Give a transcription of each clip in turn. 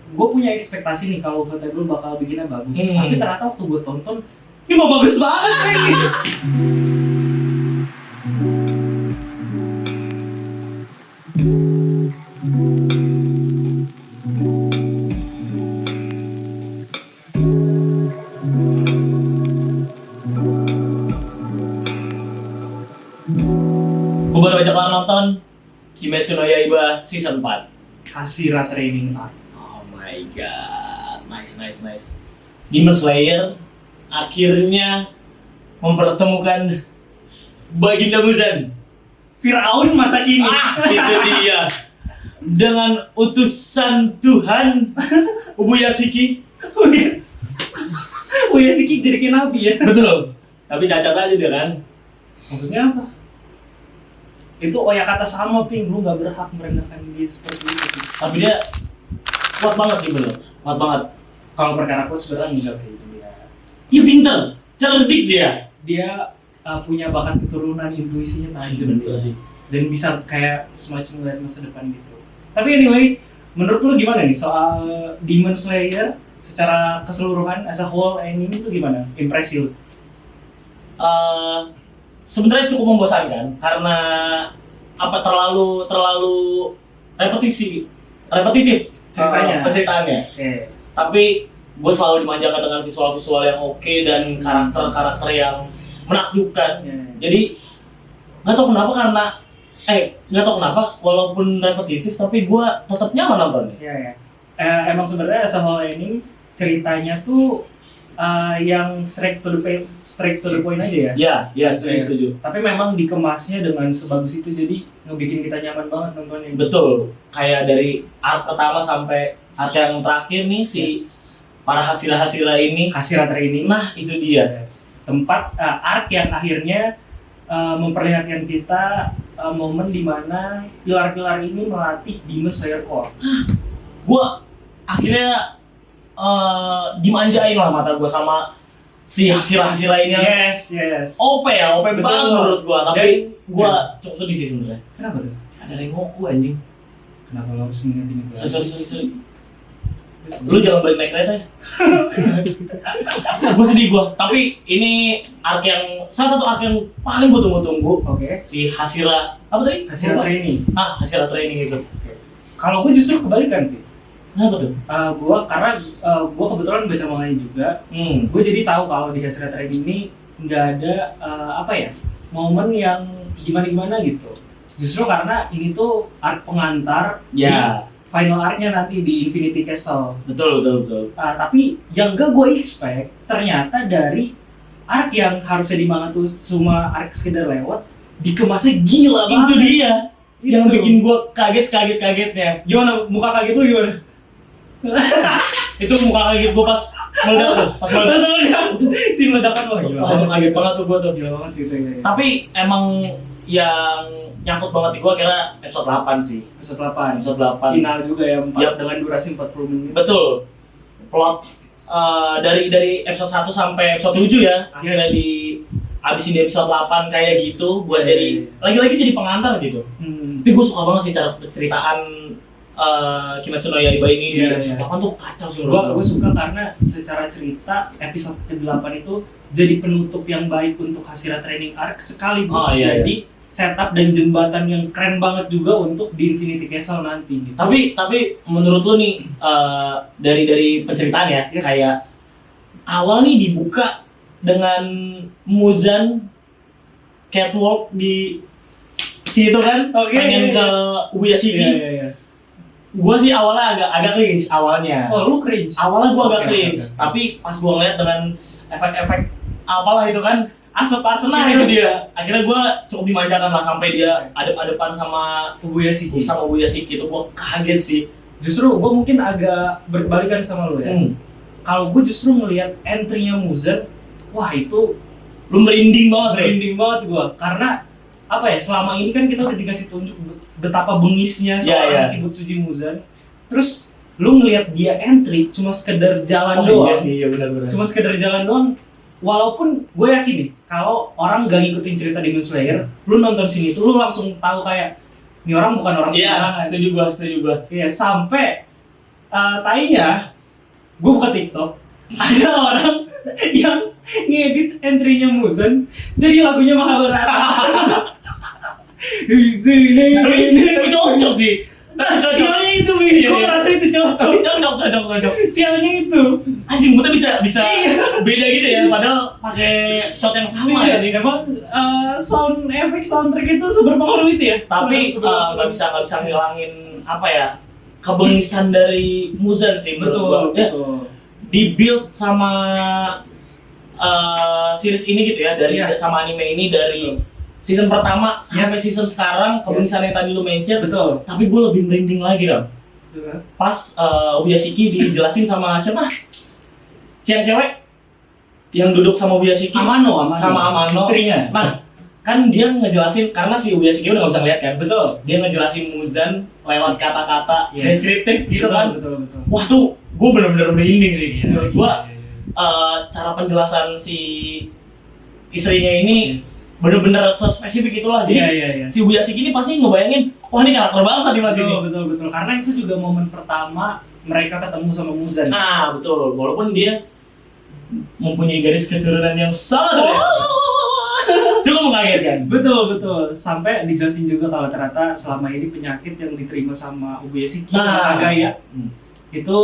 gue punya ekspektasi nih kalau Ufotable bakal bikinnya bagus. Tapi ternyata waktu gue tonton, ini mah bagus banget nih. Gue baru ajak kalian nonton Kimetsu no Yaiba Season 4. Hashira Training Arc. Oh my god, nice. Demon Slayer akhirnya mempertemukan Baginda Muzan. Firaun masa kini. Itu dia. Dengan utusan Tuhan Ubuyashiki. Uyashiki jadi kayak nabi ya. Betul. Tapi cacat aja dia kan. Maksudnya apa? Itu kata sama Ping, lu gak berhak merendahkan dia seperti itu. Tapi dia kuat banget sih bener. Kuat banget. Kalau perkara coach sebenarnya enggak kayak itu dia. Dia pinter, cerdik dia. Dia punya bakat keturunan, intuisinya tajam Bener sih. dan bisa kayak semacam melihat masa depan gitu. Tapi anyway, menurut lu gimana nih soal Demon Slayer secara keseluruhan as a whole anime itu gimana? Impresi lu? Sebenarnya cukup membosankan karena terlalu repetitif penceritaannya. Okay. Tapi gue selalu dimanjakan dengan visual yang oke dan karakter yang menakjubkan. Jadi nggak tahu kenapa walaupun repetitif tapi gue tetap nyaman nontonnya. Iya. Emang sebenarnya as a whole anime ceritanya tuh yang straight to the point aja ya. Iya, setuju. Tapi memang dikemasnya dengan sebagus itu jadi ngebikin kita nyaman banget nontonnya. Betul. Kayak dari arc pertama sampai arc yang terakhir nih para Hashira ini. Hashira Training. Nah, itu dia. Tempat arc yang akhirnya memperlihatkan kita momen dimana pilar-pilar ini melatih Demon Slayer Corps. Gua akhirnya dimanjain lah mata gue sama si Hashira ini. Yes. OP banget menurut gue. Tapi gue cukup sedih sih sebenarnya. Kenapa tuh? Ada Rengoku anjing. Kenapa lo harus ngingetin itu? Sorry. Lu jangan balik naik kereta ya. Gue sedih gue. Tapi ini salah satu arc yang paling gue tunggu-tunggu. Oke. Si Hashira apa tadi? Hashira Training. Hashira Training itu. Kalau gue justru kebalikan sih. Kenapa tuh? Karena gue kebetulan baca manganya juga. Gue jadi tahu kalau di Hashira Training ini nggak ada momen yang gimana gitu. Justru karena ini tuh arc pengantar di final arc-nya nanti di Infinity Castle. Betul. Tapi yang gak gue expect ternyata dari arc yang harusnya di manga tuh cuma arc sekedar lewat dikemasnya gila banget. Itu dia. Yang bikin gue kagetnya. Gimana muka kaget lu gimana? Itu muka kaget gue pas meledak. Si meledakan wah gila. Kaget banget tuh gue tuh. Gila banget sih itu. Tapi emang yang nyangkut banget di gue kira episode 8 sih. Episode 8. Final juga ya, dengan durasi 40 menit. Betul. Plot dari episode 1 sampai episode 7 ya. Akhirnya abisin di episode 8 kayak gitu buat jadi lagi-lagi jadi pengantar gitu. Tapi gue suka banget sih cara penceritaan Kimetsu no Yaiba ini di episode 8 tuh kacau sih menurut gue suka karena secara cerita episode ke-8 itu jadi penutup yang baik untuk Hashira Training Arc sekaligus jadi setup dan jembatan yang keren banget juga untuk di Infinity Castle nanti gitu. Tapi menurut lu nih dari penceritaan ya kayak awal nih dibuka dengan Muzan catwalk di situ kan pengen ke Ubuyashiki. Gue sih awalnya agak cringe awalnya. Oh, lu cringe? Awalnya gue agak cringe, tapi pas gue ngeliat dengan efek-efek apalah itu kan asap-asap itu dia. Akhirnya gue cukup dimanjakan lah sampai dia adep-adepan sama Ubuyashiki. Itu gue kaget sih. Justru gue mungkin agak berkebalikan sama lu ya. Kalau gue justru ngelihat entry-nya Muzan, wah itu lu merinding banget gue. Karena selama ini kan kita udah dikasih tunjuk betapa bengisnya seorang Kibutsuji Muzan. Terus lu ngelihat dia entry cuma sekedar jalan doang. Iya sih, ya benar-benar. Cuma sekedar jalan doang. Walaupun gue yakin nih, kalau orang gak ngikutin cerita Demon Slayer, lu nonton sini tuh lu langsung tahu kayak ini orang bukan orang sembarangan. Setuju gua. Iya, sampai tainya, gue buka TikTok, ada orang yang ngedit entry-nya Muzan jadi lagunya Mahabharata. Tapi cocok sih. Sialnya itu, Bin. Gue ngerasa itu cocok. Cocok. Sialnya itu. Anjing, muter bisa beda gitu ya, padahal pakai shot yang sama ya. Emang sound effect soundtrack itu seberpengaruh itu ya. Tapi nggak bisa ngilangin apa ya, kebengisan dari Muzan sih menurut gua. Betul. Di-build sama series ini gitu ya, dari sama anime ini dari season pertama sampai season sekarang, kebengisan yang tadi lu mention. Betul. Tapi gue lebih merinding lagi, Ram. Pas Uyashiki dijelasin sama siapa? Yang cewek yang duduk sama Uyashiki. Amano. Sama Amano. Istrinya. Nah, kan dia ngejelasin, karena si Uyashiki udah gak bisa ngeliat kan. Betul. Dia ngejelasin Muzan lewat kata-kata deskriptif gitu kan. Betul. Wah tuh, gue bener-bener merinding sih. Menurut gue, Iya. cara penjelasan si istrinya ini bener-bener spesifik itulah. Jadi si Uyashiki ini pasti ngebayangin, wah ini karakter bangsa nih Mas ini. Betul. Karena itu juga momen pertama mereka ketemu sama Muzan. Nah, betul. Walaupun dia mempunyai garis keturunan yang sangat cukup mengagetkan. Betul. Sampai dijelasin juga kalau ternyata selama ini penyakit yang diterima sama Uyashiki Kagaya itu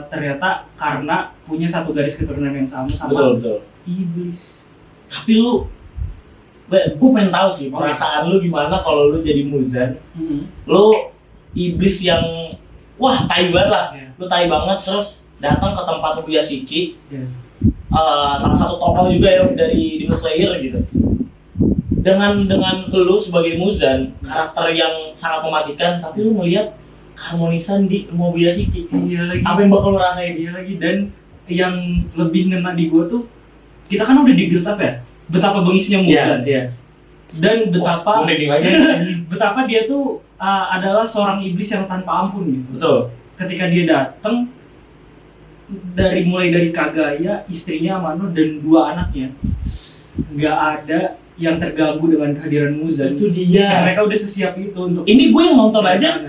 ternyata karena punya satu garis keturunan yang sama Betul. iblis. Tapi gue pengen tahu sih perasaan lu gimana kalau lu jadi Muzan. Lu iblis yang wah tai banget lah. Lu tai banget, terus datang ke tempat Uyashiki. Salah satu tokoh juga ya dari Demon Slayer gitu. Dengan lu sebagai Muzan, karakter yang sangat mematikan, tapi lu melihat keharmonisan di rumah Uyashiki. Iya lagi. Apa yang bakal lu rasain? Iya lagi. Dan yang lebih ngena di gua tuh, kita kan udah di build up ya, betapa bengisnya Muzan. Iya. Dan betapa lagi. betapa dia tuh adalah seorang iblis yang tanpa ampun gitu. Betul. Ketika dia datang, mulai dari Kagaya, istrinya Amano dan 2 anaknya, nggak ada yang terganggu dengan kehadiran Muzan. Itu dia. Kayak mereka udah sesiap itu untuk Ini gue yang nonton aja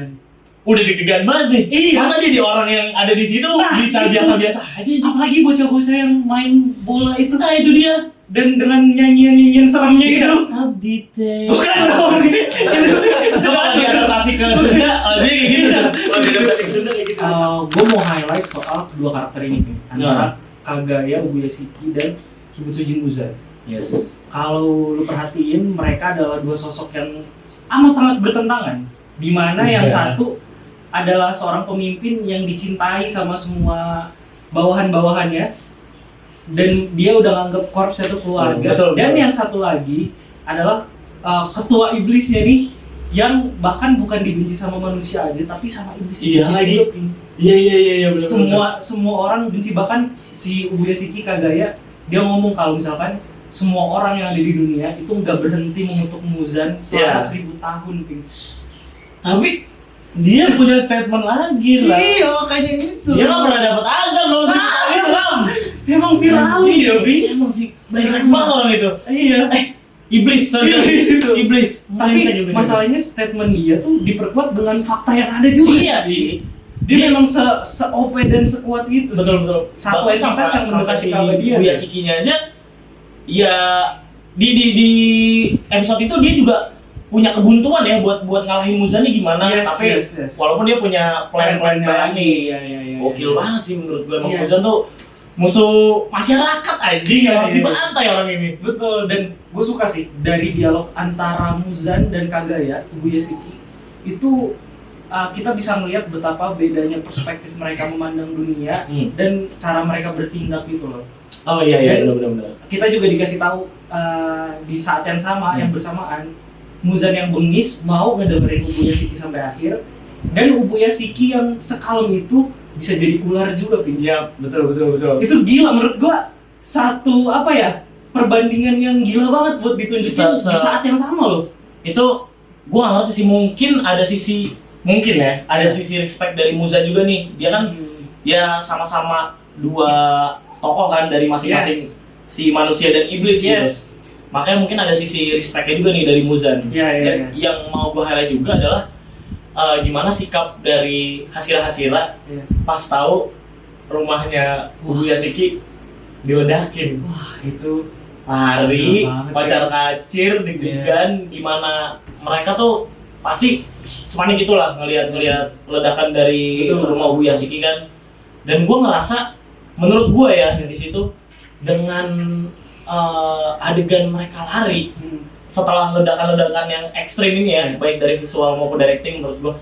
udah deg-degan banget nih. Iya. Masa jadi orang yang ada di situ bisa biasa-biasa aja. Apalagi bocah-bocah yang main bola itu. Nah itu dia. Dan dengan nyanyian seramnya gitu. Abdi teh. Bukan dong. Itu kalau diadaptasi ke Sunda, dia kayak gitu. Kalau diadaptasi ke Sunda kayak gitu. Gue mau highlight soal kedua karakter ini nih, antara Kagaya, Uyashiki, dan Kibutsuji Muzan. Yes. Kalau lu perhatiin, mereka adalah 2 sosok yang amat sangat bertentangan. Di mana yang satu adalah seorang pemimpin yang dicintai sama semua bawahan-bawahannya, dan dia udah nganggep korpsnya itu keluarga. Betul. Dan yang satu lagi adalah ketua iblisnya nih, yang bahkan bukan dibenci sama manusia aja, tapi sama iblis. Iya lagi. Iya benar. Semua orang benci, bahkan si Uyashiki Kagaya dia ngomong kalau misalkan semua orang yang ada di dunia itu nggak berhenti mengutuk Muzan selama 1000 tahun, Ping. Tapi dia punya statement lagi lah. Iya, makanya itu. Dia nggak pernah dapat azab kalau itu Ram. Emang viral dia, Ping. Emang sih brengsek banget orang itu. Iya. Iblis itu. Iblis. Tapi masalahnya statement dia tuh diperkuat dengan fakta yang ada juga. Iya sih. Dia memang se-OP dan sekuat itu. Betul. Satu entitas yang mendekati dia. Uyashikinya aja. Ya di episode itu dia juga punya kebuntuan ya buat ngalahin Muzan nih gimana. Tapi walaupun dia punya plan-plan berani. Iya. Gokil banget sih menurut gue. Emang Muzan tuh musuh masyarakat aja yang harus dibantai orang ini. Betul, dan gue suka sih dari dialog antara Muzan dan Kagaya, Uyashiki itu kita bisa melihat betapa bedanya perspektif mereka memandang dunia dan cara mereka bertindak gitu loh. Oh iya benar. Kita juga dikasih tahu di saat yang sama yang bersamaan Muzan yang bengis mau ngedengerin Uyashiki sampai akhir, dan Uyashiki yang sekalem itu bisa jadi ular juga, Pin. Iya, betul. Itu gila menurut gua, satu perbandingan yang gila banget buat ditunjukin di saat yang sama loh. Itu gua nggak ngerti sih, mungkin ada sisi respect dari Muzan juga nih. Dia kan ya sama-sama 2 tokoh kan dari masing-masing si manusia dan iblis gitu. Makanya mungkin ada sisi respectnya juga nih dari Muzan. Iya. Yang mau gua highlight juga adalah gimana sikap dari Hashira Iya. pas tahu rumahnya Yasuki diledakin. Wah, itu Lari, gila banget, pacar ya. kacir, deg-degan, gimana mereka tuh pasti sepanik itulah ngelihat ledakan dari Betul. rumah Yasuki kan. Dan gue ngerasa, menurut gue ya di situ dengan adegan mereka lari setelah ledakan-ledakan yang ekstrim ini ya, baik dari visual maupun directing, menurut gue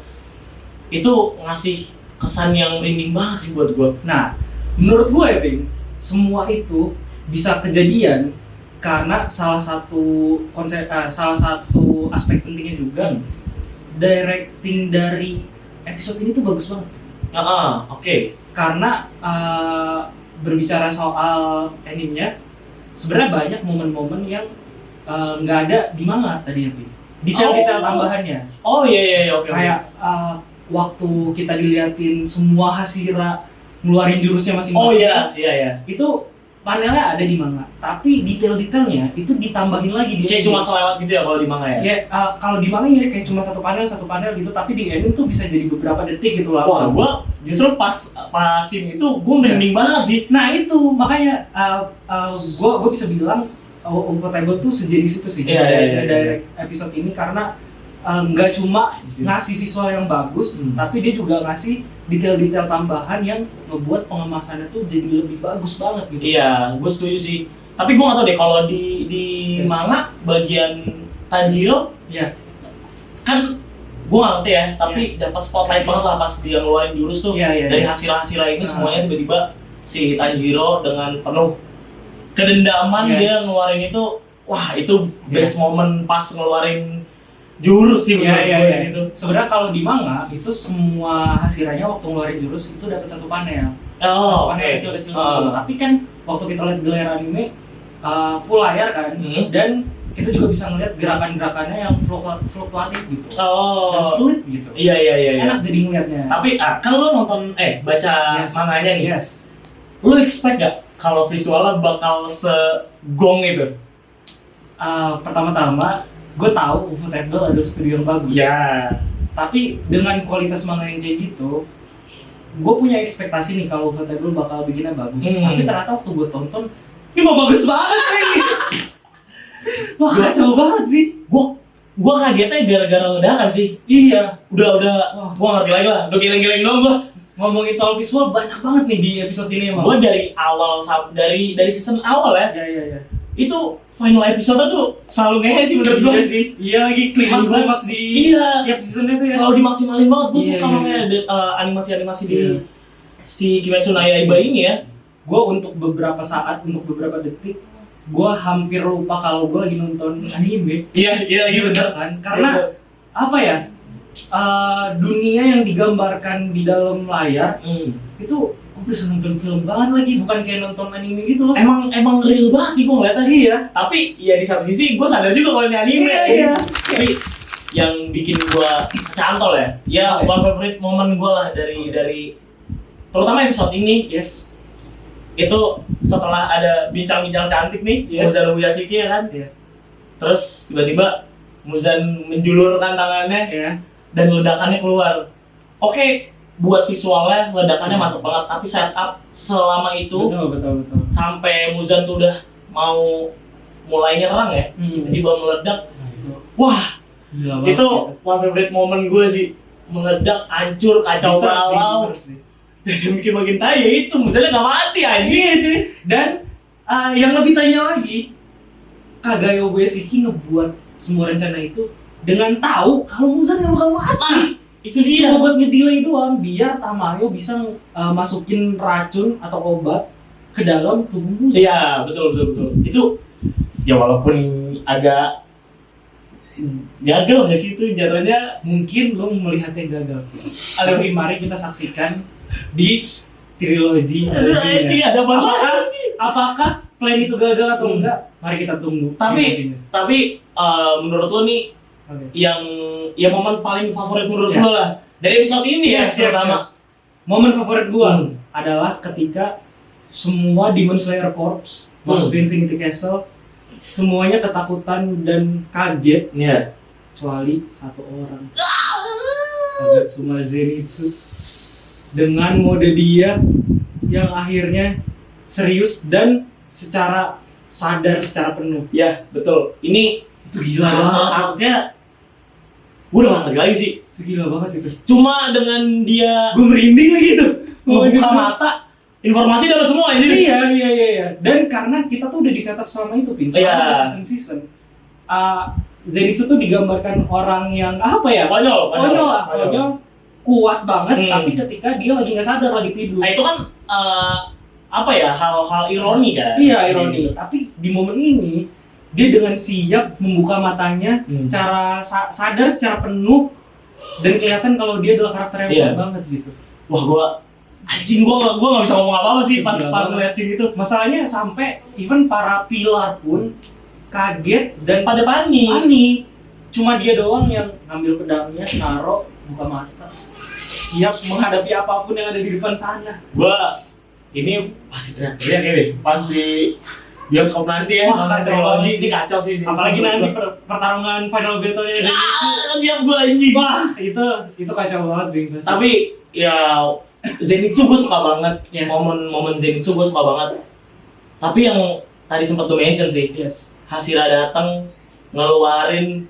itu ngasih kesan yang merinding banget sih buat gue. Nah, menurut gue ya, Bing, semua itu bisa kejadian karena salah satu aspek pentingnya juga directing dari episode ini tuh bagus banget. Oke. Karena berbicara soal animenya, sebenarnya banyak momen-momen yang nggak ada di manga tadi ya, Bing. Detail-detail tambahannya. Oh iya oke. Kayak waktu kita diliatin semua Hashira ngeluarin jurusnya masing-masing. Oh iya. Itu panelnya ada di manga, tapi detail-detailnya itu ditambahin lagi di Kayak anime. cuma selewat gitu ya kalau di manga ya? Ya, kalau di manga ya kayak cuma satu panel gitu, tapi di anime tuh bisa jadi beberapa detik gitu lah. Wah, gua justru pas scene itu gua merinding banget sih. Nah itu makanya gua bisa bilang Ufotable tuh sejenis itu sih direct episode ini, karena nggak cuma ngasih visual yang bagus, tapi dia juga ngasih detail-detail tambahan yang ngebuat pengemasannya tuh jadi lebih bagus banget gitu. Iya, gue setuju sih. Tapi gue nggak tahu deh kalau di manga bagian Tanjiro, ya kan gue nggak ngerti ya. Tapi dapat spotlight banget lah pas dia ngeluarin jurus tuh. Dari Hashira ini semuanya tiba-tiba si Tanjiro dengan penuh kedendaman dia ngeluarin itu. Wah, itu best moment pas ngeluarin jurus sih menurut gue di situ. Sebenarnya kalau di manga itu semua Hashiranya waktu ngeluarin jurus itu dapat satu panel. Satu panel kecil-kecil gitu. Tapi kan waktu kita lihat di layar anime full layar kan, dan kita juga bisa ngeliat gerakan-gerakannya yang fluktuatif gitu. Dan fluid gitu. Iya. Enak jadi ngeliatnya. Tapi kan lo nonton baca manganya nih. Yes. Lo expect gak kalau visualnya bakal segong itu? Pertama-tama gue tahu Ufotable adalah studio yang bagus. Ya. Tapi dengan kualitas manga yang kayak gitu, gue punya ekspektasi nih kalau Ufotable bakal bikinnya bagus. Tapi ternyata waktu gue tonton, ini mah bagus banget nih. Wah, kacau banget sih. Gue kagetnya gara-gara ledakan sih. Iya. Udah. Wah, gue ngerti lagi lah. Udah geleng-geleng doang gue. Ngomongin soal visual banyak banget nih di episode ini emang. Gue dari awal dari season awal ya. Iya. Itu final episode tuh selalu ngehe sih menurut gue. Iya sih. Iya lagi klimaks di tiap seasonnya tuh ya. Selalu dimaksimalin banget. Gue suka makanya animasi-animasi di si Kimetsu no Yaiba ini ya. Gue untuk beberapa detik, gue hampir lupa kalau gue lagi nonton anime. Iya bener kan? Karena apa ya? Dunia yang digambarkan di dalam layar itu gue bisa nonton film banget lagi, bukan kayak nonton anime gitu loh. Emang real banget sih gue ngeliatnya. Iya. Tapi ya di satu sisi gue sadar juga kalau ini anime. Iya. Tapi yang bikin gue cantol ya one favorite moment gue lah dari terutama episode ini. Yes. Itu setelah ada bincang-bincang cantik nih, Muzan Yasuki ya kan. Iya. Terus tiba-tiba Muzan menjulurkan tangannya dan ledakannya keluar. Oke, buat visualnya ledakannya mantap banget, tapi setup selama itu betul. sampai Muzan tuh udah mau mulai nyerang ya, tiba-tiba meledak. Wah, itu one favorite moment gue sih. Meledak, hancur, kacau balau. Dan bikin makin tai ya itu, Muzannya gak mati anjing. Iya sih. Dan yang lebih tanya lagi, Kagayo Yasuki ngebuat semua rencana itu dengan tahu kalau Muzan gak bakal mati. Itu dia. Cuma buat ngedelay doang biar Tamayo bisa masukin racun atau obat ke dalam tubuh Muzan. Iya, betul. Itu ya walaupun agak gagal nggak sih itu jatuhnya. Mungkin lo melihatnya gagal. Tapi mari kita saksikan di trilogi. Ada apa? Apakah plan itu gagal atau enggak? Mari kita tunggu. Tapi menurut lo nih yang momen paling favorit menurut lo lah dari episode ini terutama. Momen favorit gua adalah ketika semua Demon Slayer Corps masuk ke Infinity Castle, semuanya ketakutan dan kaget, kecuali satu orang. Agatsuma Zenitsu dengan mode dia yang akhirnya serius dan secara sadar secara penuh. Ya, betul. Ini Itu gila banget. artnya gue udah gak ngerti lagi sih. Itu gila banget itu. Cuma dengan dia Gue merinding lagi tuh. membuka mata, informasi dapat semua ini. Iya. Dan karena kita tuh udah di setup selama itu, Pin. Selama season. Zenitsu tuh digambarkan orang yang apa ya? Konyol. Kuat banget, tapi ketika dia lagi nggak sadar, lagi tidur. Nah itu kan apa ya, hal-hal ironi kan? Iya, ironi. Tapi di momen ini dia dengan siap membuka matanya secara sadar, secara penuh, dan kelihatan kalau dia adalah karakter yang kuat banget gitu. Wah, gua nggak bisa ngomong apa-apa sih pas ngeliat scene itu. Masalahnya sampai even para pilar pun kaget dan Pada panik. Cuma dia doang yang ngambil pedangnya, naruh, buka mata, siap menghadapi apapun yang ada di depan sana. Gua ini pasti teriak-teriak ya deh pas di bioskop nanti ya. Wah, kacau banget ini kacau sih. Apalagi nanti pertarungan final battle-nya Zenitsu. Siap gua anjing. Wah, itu kacau banget, Bing. Tapi ya Zenitsu gue suka banget. Yes. Momen Zenitsu gue suka banget. Tapi yang tadi sempat lu mention sih, Hashira datang ngeluarin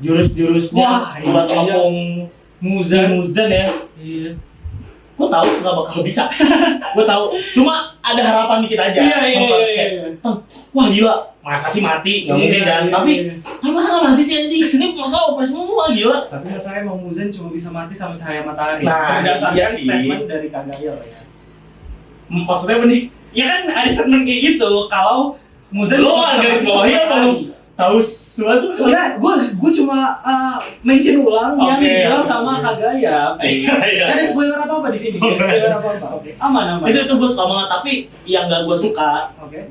jurus-jurusnya buat ngepung Muzan ya. Iya. Gue tahu nggak bakal bisa. Gue tahu. Cuma ada harapan dikit aja. Iya. Wah gila, masa sih mati? Nggak mungkin kan? Tapi masa nggak mati sih anjing? Ini masalah OP semua gila. Tapi masalahnya emang Muzan cuma bisa mati sama cahaya matahari. Nah, berdasarkan iya sih. statement dari Kagaya ya. Maksudnya apa nih? Ya kan ada statement kayak gitu kalau Muzan Lo cuma bisa garis mati bawahnya sama apa lu? matahari. Tahu sesuatu? Enggak, gue cuma mention ulang yang Oke, dibilang oke. sama Kagaya. Iya. Gak ada spoiler apa-apa di sini. Gak ada spoiler apa-apa. Oke. Aman. Itu gue suka banget. Tapi yang gak gue suka Oke.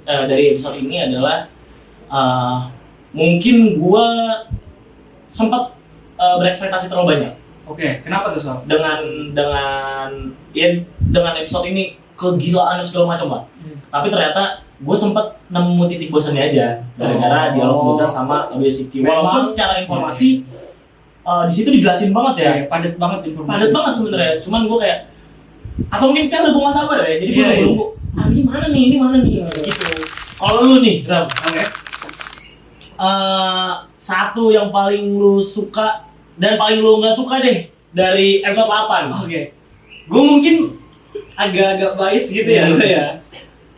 dari episode ini adalah mungkin gue sempat berekspektasi terlalu banyak Oke, kenapa tuh Sob? dengan episode ini kegilaan segala macam Pak. Tapi ternyata gue sempat nemu titik bosannya aja gara-gara dialog Muzan sama Abiyashiki. Walaupun secara informasi di situ dijelasin banget ya, Padat banget informasi. padat banget sebenarnya. Cuman gue kayak atau mungkin karena gue nggak sabar ya, jadi gue nunggu. Ini mana nih gitu. Kalau lu nih, Ram, Oke. satu yang paling lu suka dan paling lu nggak suka deh dari episode 8. Oke. Gue mungkin agak-agak bias gitu ya, gue ya.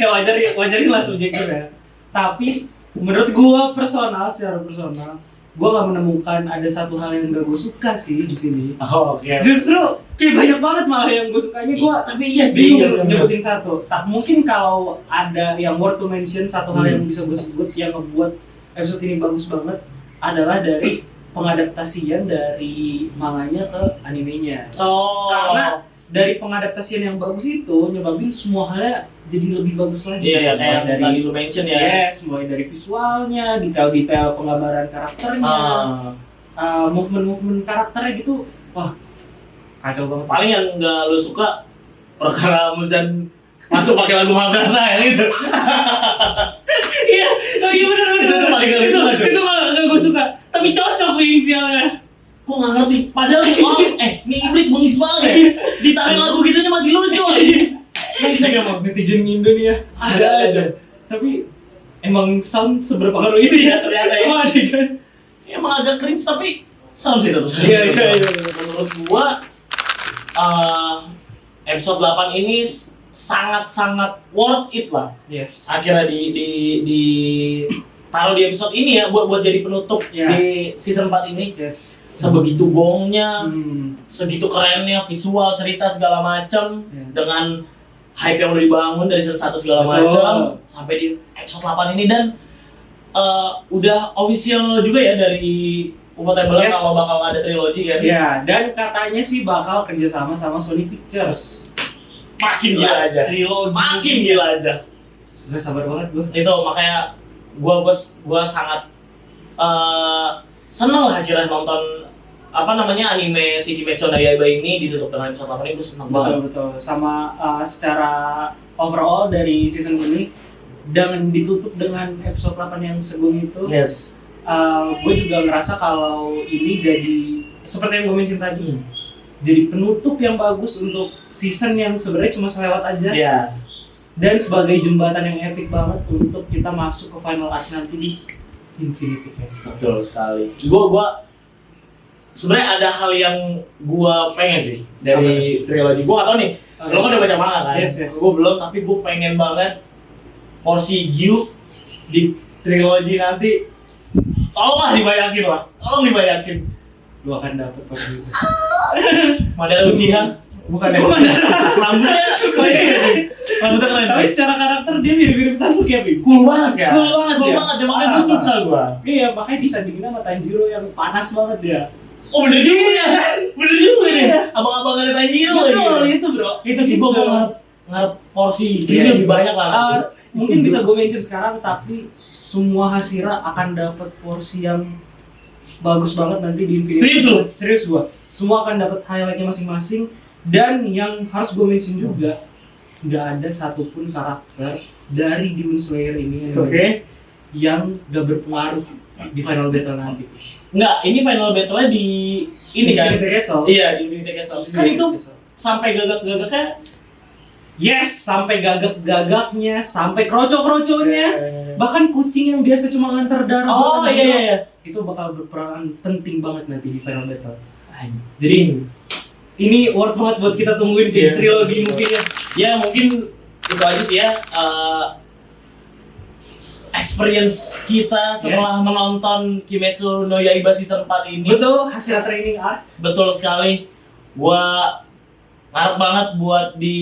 Ya wajarin lah subjektif ya. Tapi menurut gue secara personal, gue nggak menemukan ada satu hal yang gak gue suka sih di sini. Oh, oke. Justru kayak banyak banget malah yang gue sukanya. Gue Tapi iya sih, nyebutin satu. Tak mungkin kalau ada yang worth to mention satu hal yang bisa gue sebut yang ngebuat episode ini bagus banget adalah dari pengadaptasian dari manganya ke animenya. Oh. Karena dari pengadaptasian yang bagus itu nyebabin semua halnya jadi lebih bagus lagi. Iya, kayak dari tadi lu mention ya. Yes, mulai dari visualnya, detail-detail penggambaran karakternya, movement karakternya gitu. Wah, kacau banget. Paling yang nggak lu suka perkara Muzan masuk pakai lagu Madrasah ya gitu. Iya, benar. Itu nggak gue suka. Tapi cocok wing sialnya. Gue nggak ngerti. Padahal nih orang, nih iblis bengis banget ya. Ditarik lagu gitu masih lucu aja. Saya emang netizen Indo nih ya, ada aja. Tapi emang sound seberpengaruh itu ya Ternyata ya. semua adegan. Emang agak cringe tapi serem sih terus. Iya. Menurut gua episode 8 ini sangat worth it lah. Yes. Akhirnya di taruh di episode ini ya buat jadi penutup di season 4 ini. Yes. Sebegitu gongnya, segitu kerennya visual, cerita segala macam dengan hype yang udah dibangun dari season 1 segala macam sampai di episode 8 ini dan udah official juga ya dari Ufotable kalau bakal ada trilogi kan. Ya, dan katanya sih bakal kerjasama sama Sony Pictures. Makin gila aja. Trilogi. Makin gila aja. Gak sabar banget gue. Itu makanya gua sangat seneng lah akhirnya nonton anime si Kimetsu no Yaiba ini ditutup dengan episode 8 ini. Gue seneng banget. Betul. Sama secara overall dari season ini dengan ditutup dengan episode 8 yang sebelum itu. Yes. Gue juga ngerasa kalau ini jadi seperti yang gue mention tadi, jadi penutup yang bagus untuk season yang sebenarnya cuma selewat aja. Iya. Dan sebagai jembatan yang epic banget untuk kita masuk ke final arc nanti di Infinity Castle. Betul sekali. Gua sebenarnya ada hal yang gua pengen sih dari trilogi. Gua nggak tahu nih. Lo kan udah baca manga kan? Yes. Gua belum, tapi gua pengen banget porsi Gyu di trilogi nanti. Tolonglah dibayangin lah. Tolong dibayangin. Lu akan dapat porsi itu. Madara Uchiha. Bukan ya? Rambutnya keren. Rambutnya keren. Tapi secara karakter dia mirip-mirip Sasuke, Pi. Cool banget ya. Cool banget Cool ya. banget ya, makanya gua suka gua. Iya, makanya disandingin sama Tanjiro yang panas banget dia. Oh bener juga kan? Bener juga nih. Abang-abang ada Tanjiro lagi. Betul, itu bro. Itu sih gua ngarep porsi Iya. ini lebih banyak lah. Mungkin bisa gue mention sekarang, tapi semua Hashira akan dapat porsi yang bagus banget nanti di Infinity. Serius lu? Serius gua. Semua akan dapat highlightnya masing-masing. Dan yang harus gue mention juga, nggak ada satupun karakter dari Demon Slayer ini yang gak berpengaruh di final battle nanti. Enggak, ini final battle-nya di ini kan? Infinity Castle. Iya, di Infinity Castle. Kan itu sampai gagak-gagaknya. Yes, sampai gagak-gagaknya, sampai kroco-kroconya. Bahkan kucing yang biasa cuma nganter darah. Oh iya. Itu bakal berperan penting banget nanti di final battle. Jadi ini worth banget buat kita tungguin di trilogi movie-nya. ya mungkin itu aja sih ya. Experience kita setelah menonton Kimetsu no Yaiba season 4 ini. Betul, hasil training arc. Betul sekali. Gua ngarep banget buat di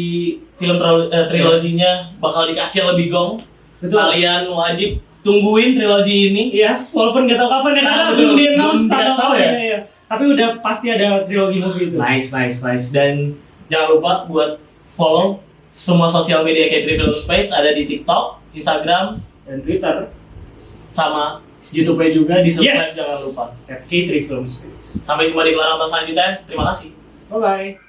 film triloginya bakal dikasih yang lebih gong. Betul. Kalian wajib tungguin trilogi ini. Iya, walaupun nggak tahu kapan ya, karena belum di-announce tahu ya. Tapi udah pasti ada trilogi movie itu. Nice. Dan jangan lupa buat follow semua sosial media K3 Film Space, ada di TikTok, Instagram, dan Twitter, sama YouTube-nya juga, di subscribe jangan lupa. K3 Film Space. Sampai jumpa di Kelarang selanjutnya. Terima kasih. Bye bye.